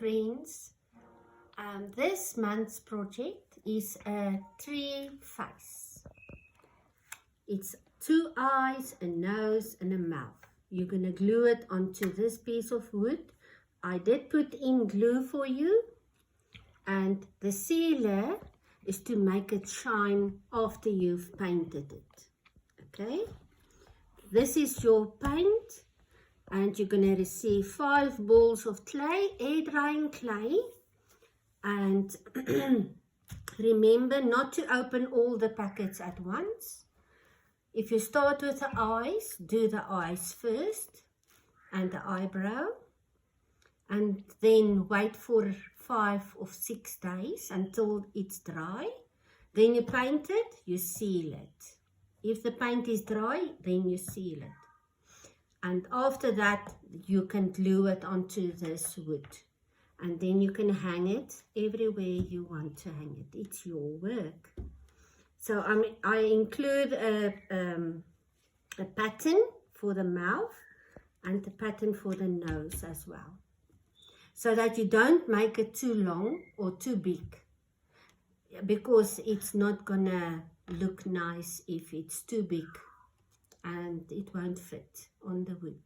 friends. This month's project is a tree face. It's 2 eyes, a nose and a mouth. You're going to glue it onto this piece of wood. I did put in glue for you, and the sealer is to make it shine after you've painted it. Okay, this is your paint, and you're going to receive 5 balls of clay, air drying clay. And remember not to open all the packets at once. If you start with the eyes, do the eyes first and the eyebrow, and then wait for 5 or 6 days until it's dry. Then you paint it, you seal it. If the paint is dry, then you seal it. And after that, you can glue it onto this wood. And then you can hang it everywhere you want to hang it. It's your work. So I include a pattern for the mouth and a pattern for the nose as well, so that you don't make it too long or too big, because it's not gonna look nice if it's too big and it won't fit on the wood.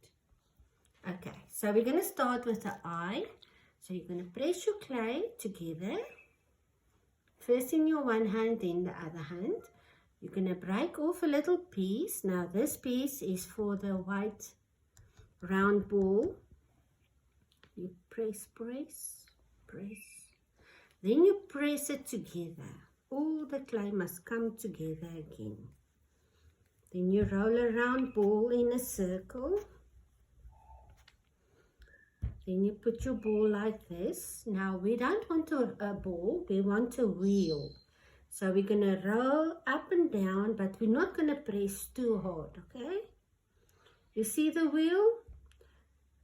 Okay, so we're gonna start with the eye. So you're going to press your clay together, first in your one hand, then the other hand. You're going to break off a little piece. Now this piece is for the white round ball. You press, press, press. Then you press it together. All the clay must come together again. Then you roll a round ball in a circle. Then you put your ball like this. Now we don't want a ball, we want a wheel. So we're going to roll up and down, but we're not going to press too hard, okay? You see the wheel?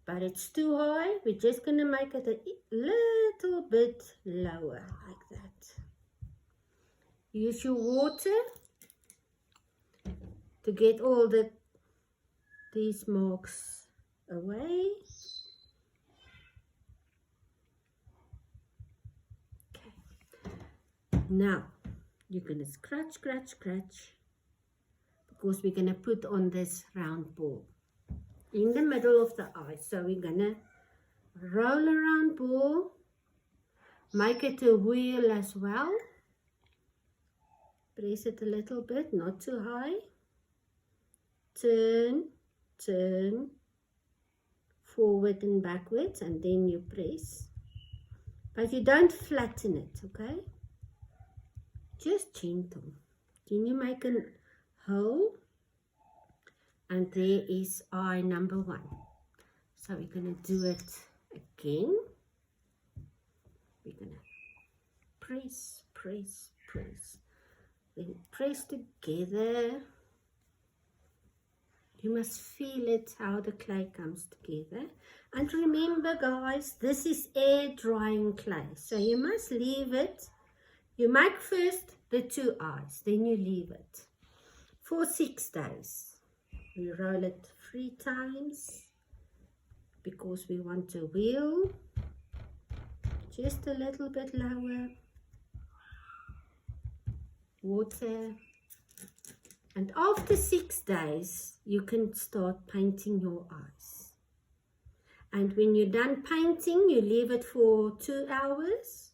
But it's too high. We're just going to make it a little bit lower, like that. Use your water to get all these marks away. Now, you're going to scratch, scratch, scratch, because we're going to put on this round ball in the middle of the eye. So we're going to roll a round ball, make it a wheel as well. Press it a little bit, not too high. Turn, turn, forward and backwards, and then you press. But you don't flatten it, okay? Just gentle. Then you make a hole, and there is eye number 1. So we're going to do it again. We're going to press, press, press. Then press together. You must feel it, how the clay comes together. And remember, guys, this is air drying clay, so you must leave it. You make first the 2 eyes, then you leave it for 6 days. We roll it 3 times because we want a wheel. Just a little bit lower. Water. And after 6 days, you can start painting your eyes. And when you're done painting, you leave it for 2 hours.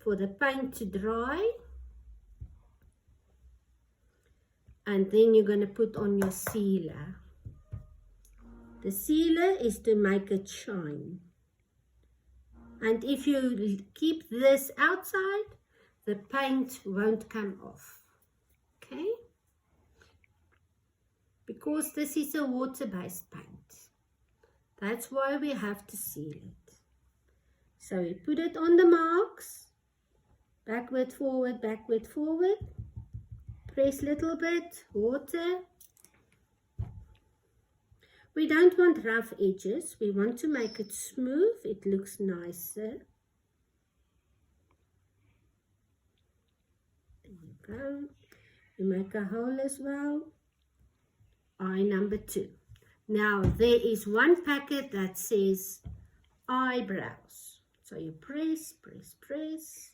For the paint to dry, and then you're going to put on your sealer. The sealer is to make it shine, and if you keep this outside, the paint won't come off, okay? Because this is a water-based paint, that's why we have to seal it. So we put it on the marks. Backward, forward, backward, forward. Press a little bit, water. We don't want rough edges. We want to make it smooth. It looks nicer. There you go. You make a hole as well. Eye number 2. Now there is one packet that says eyebrows. So you press, press, press.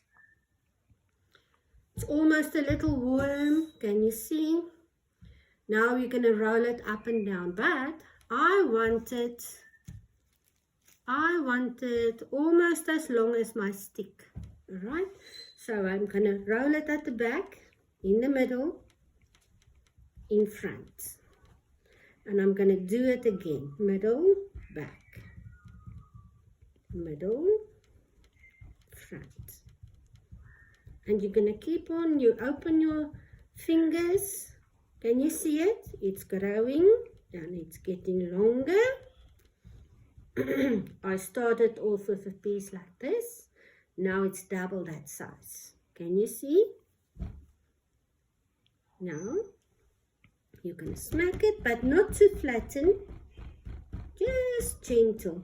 It's almost a little warm. Can you see? Now you're going to roll it up and down. But I want it almost as long as my stick. Alright? So I'm going to roll it at the back, in the middle, in front. And I'm going to do it again. Middle, back. Middle, front. And you're going to keep on, you open your fingers. Can you see it? It's growing and it's getting longer. I started off with a piece like this. Now it's double that size. Can you see? Now you're going to smack it, but not too flatten. Just gentle.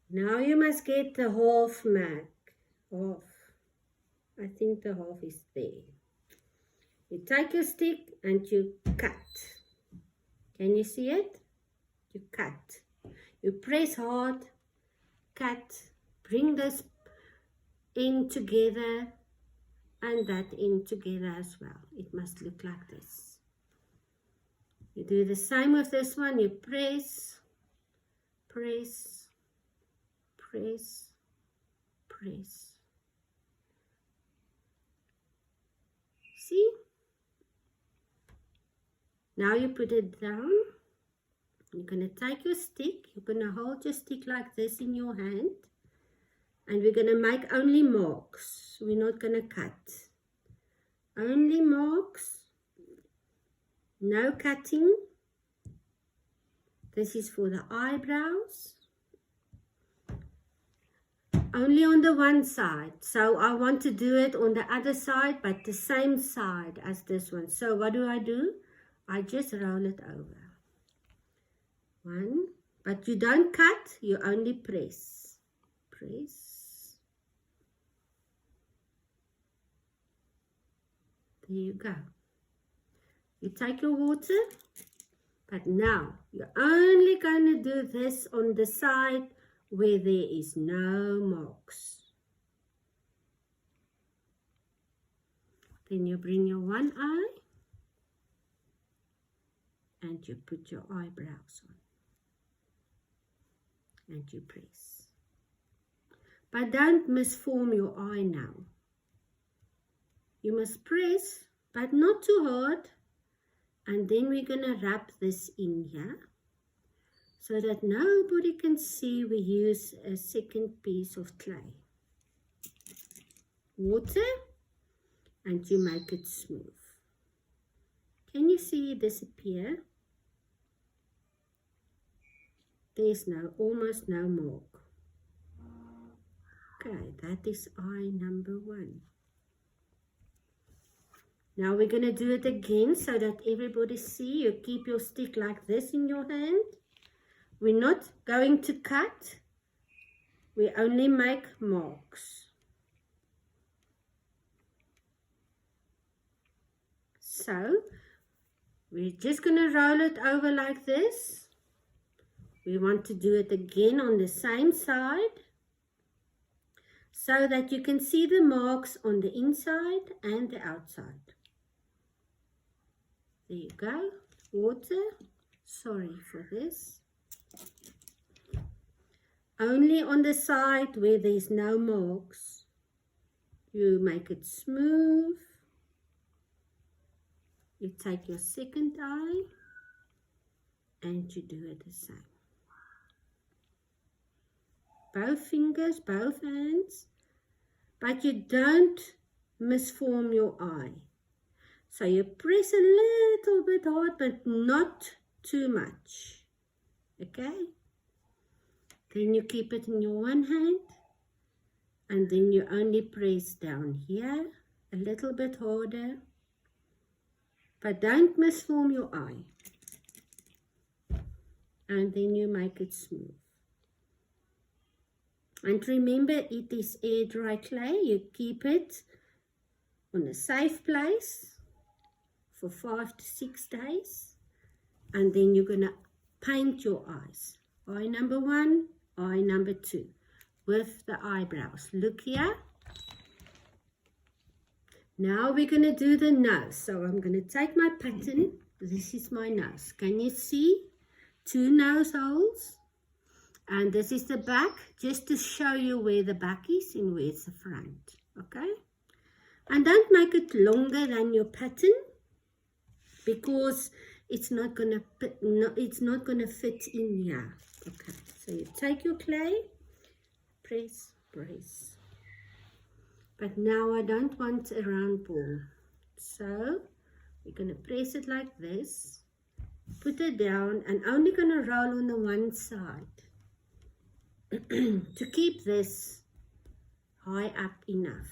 Now you must get the half mark. Half. I think the half is there. You take your stick and you cut. Can you see it? You cut. You press hard, cut, bring this end together and that end together as well. It must look like this. You do the same with this one. You press, press, press, press. See? Now you put it down. You're going to take your stick. You're going to hold your stick like this in your hand. And we're going to make only marks. We're not going to cut. Only marks. No cutting. This is for the eyebrows. Only on the one side. So I want to do it on the other side, but the same side as this one. So what do? I just roll it over. One. But you don't cut, you only press. Press. There you go. You take your water. But now, you're only going to do this on the side where there is no marks. Then you bring your one eye and you put your eyebrows on and you press. But don't misform your eye now. You must press, but not too hard. And then we're going to wrap this in here so that nobody can see we use a second piece of clay. Water, and you make it smooth. Can you see it disappear? There's almost no mark. Okay, that is eye number 1. Now we're going to do it again so that everybody see. You keep your stick like this in your hand. We're not going to cut. We only make marks. So we're just going to roll it over like this. We want to do it again on the same side so that you can see the marks on the inside and the outside. There you go. Water. Sorry for this. Only on the side where there's no marks. You make it smooth. You take your second eye and you do it the same. Both fingers, both hands, but you don't misform your eye. So you press a little bit hard, but not too much. Okay? Then you keep it in your one hand, and then you only press down here, a little bit harder, but don't misform your eye. And then you make it smooth. And remember, it is air dry clay. You keep it on a safe place for 5 to 6 days. And then you're going to paint your eyes. Eye number 1, eye number 2. with the eyebrows. Look here. Now we're going to do the nose. So I'm going to take my pattern. This is my nose. Can you see? 2 nose holes. And this is the back, just to show you where the back is and where's the front. Okay? And don't make it longer than your pattern, because it's not gonna fit in here. Okay, so you take your clay, press, press. But now I don't want a round ball, so we're gonna press it like this, put it down, and only gonna roll on the one side to keep this high up enough.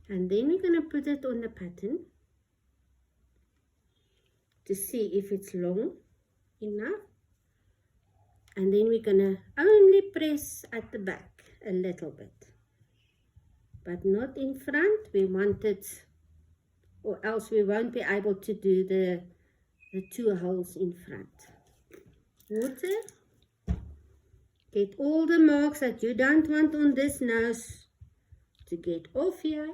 And then we're going to put it on the pattern to see if it's long enough. And then we're going to only press at the back a little bit, but not in front. We want it, or else we won't be able to do the 2 holes in front. Water. Get all the marks that you don't want on this nose to get off here.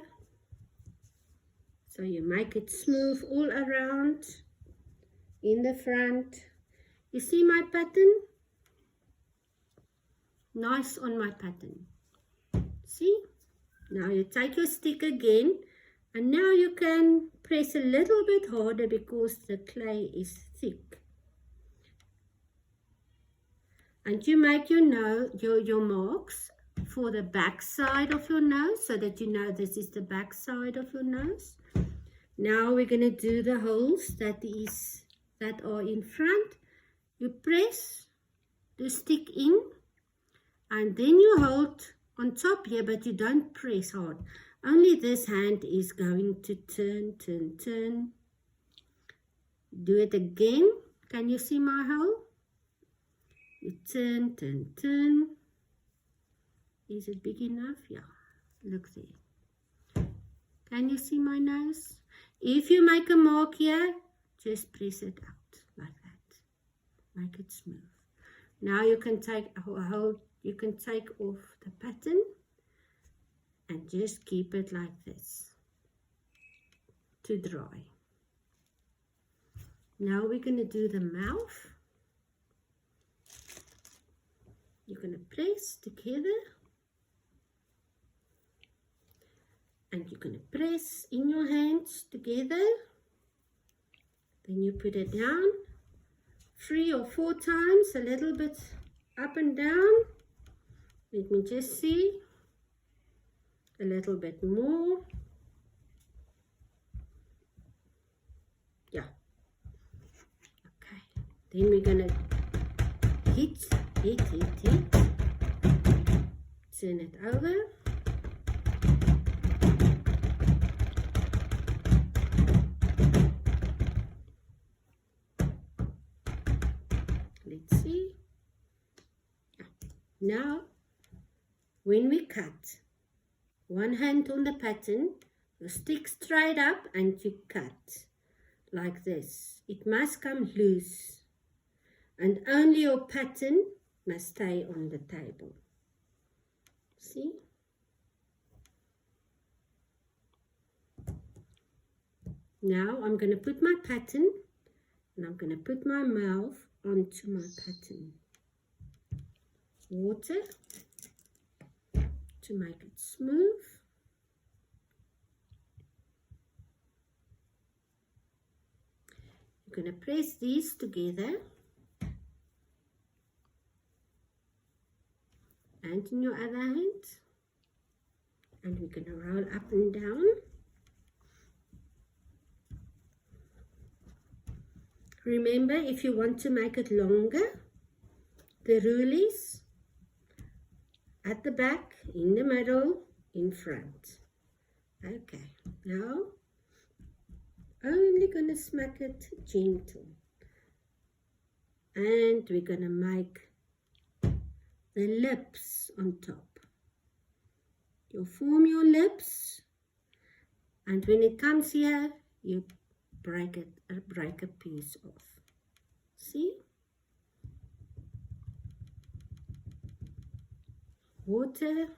So you make it smooth all around in the front. You see my pattern? Nice on my pattern. See? Now you take your stick again, and now you can press a little bit harder because the clay is thick. And you make your marks for the back side of your nose, so that you know this is the back side of your nose. Now we're going to do the holes that are in front. You press the stick in, and then you hold on top here, but you don't press hard. Only this hand is going to turn, turn, turn. Do it again. Can you see my hole? You turn, turn, turn. Is it big enough? Yeah, look there. Can you see my nose? If you make a mark here, just press it out like that. Make it smooth. Now you can take off the pattern and just keep it like this to dry. Now we're going to do the mouth. You're going to press together, and you're going to press in your hands together. Then you put it down 3 or 4 times, a little bit up and down. Let me just see. A little bit more. Yeah. Okay. Then we're going to hit. Turn it over. Let's see. Now, when we cut, one hand on the pattern, you stick straight up and you cut like this. It must come loose, and only your pattern must stay on the table. See? Now I'm going to put my pattern, and I'm going to put my mouth onto my pattern. Water to make it smooth. You're going to press these together, and in your other hand, and we're going to roll up and down. Remember, if you want to make it longer, the rule is at the back, in the middle, in front. Okay, now only going to smack it gentle, and we're going to make the lips on top. You form your lips, and when it comes here, you break a piece off. See? water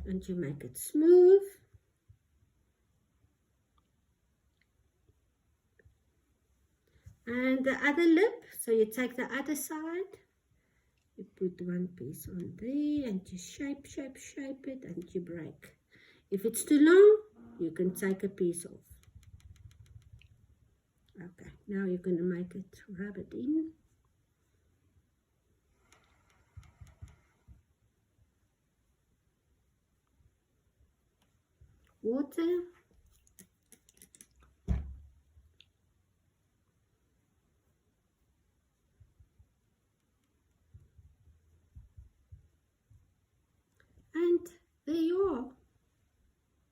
and you make it smooth. And the other lip, so you take the other side, you put one piece on there and you shape it and you break. If it's too long, you can take a piece off. Okay, now you're going to make it, rub it in. Water. And there you are.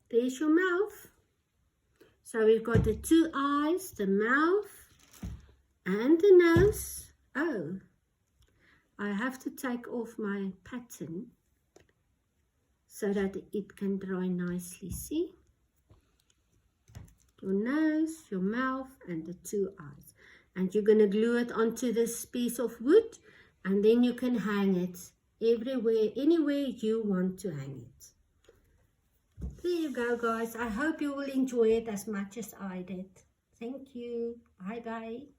There's your mouth. So we've got the two eyes, the mouth, and the nose. Oh, I have to take off my pattern so that it can dry nicely. See? Your nose, your mouth, and the two eyes. And you're going to glue it onto this piece of wood, and then you can hang it everywhere, anywhere you want to hang it. There you go, guys. I hope you will enjoy it as much as I did. Thank you. Bye-bye.